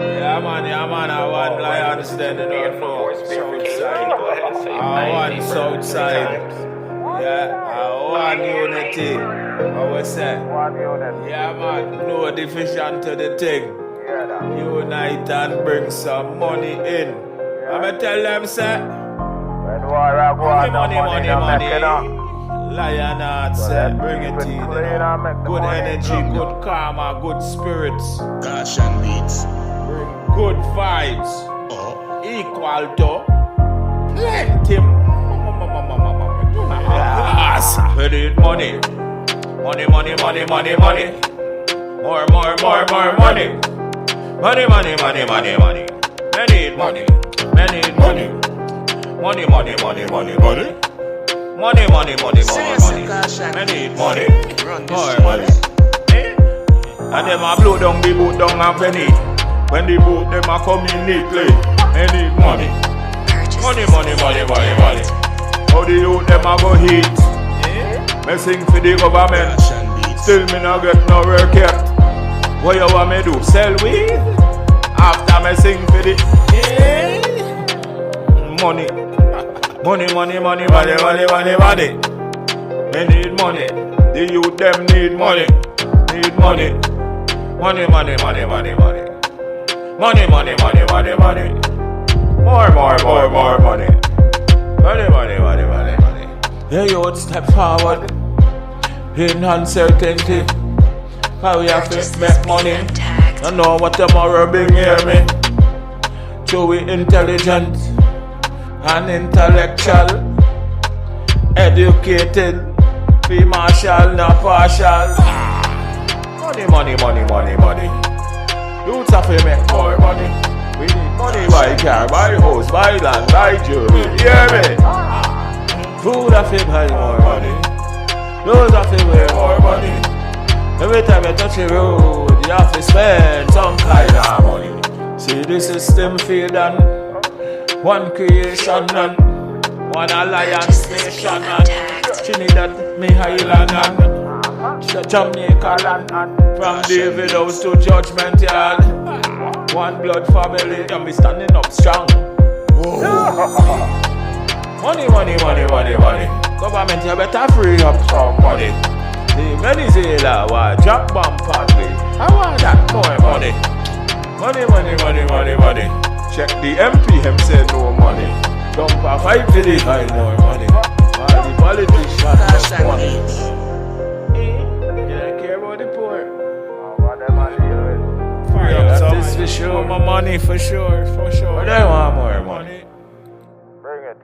Yeah, man, I want lion standing on for Southside. I want Southside. Yeah, I want unity. How we say? Yeah, man, no division to the thing. Unite and bring some money in. I'ma tell them, say, money. Lion heart, say, bring it in. Good energy, good karma, good spirits. Caution beats. Bring good vibes. Equal to plenty. Yes. We need money. Money. More money. Money. We need money. Money. I need money. More money. And them a blow down the boot down a penny. When the boot them a come in neatly. I need money. Money. How the youth them a go hit. Me sing for the government. Still me no get no work yet. What you want me do? Sell weed? After me sing for the money. Money. Me need money. The youth them need money. Money. More money. Money. The youth step forward in uncertainty. How we have to make money. I know what tomorrow bring here me. So we intelligent and intellectual, educated, be martial, not partial. Money. Youths have to make more money. We need money, buy car, buy house, buy land, buy jewelry. Hear me? Food have to buy more money. Those have to wear more money. Every time you touch the road, you have to spend some kind of money. See the system failed and one creation and one alliance nation and Trinidad, me Highland and Jamaica land. From David House to Judgment Yard, one blood family and we standing up strong. Money. Government, you better free up some money. The Venezuela war drop bomb party. I want that more money. Money. Check the MP, him say no money. Dump a 5 to the high, more money. All the politicians have money. You don't care about the poor. This for sure, my money for sure. But I want more money. Bring it.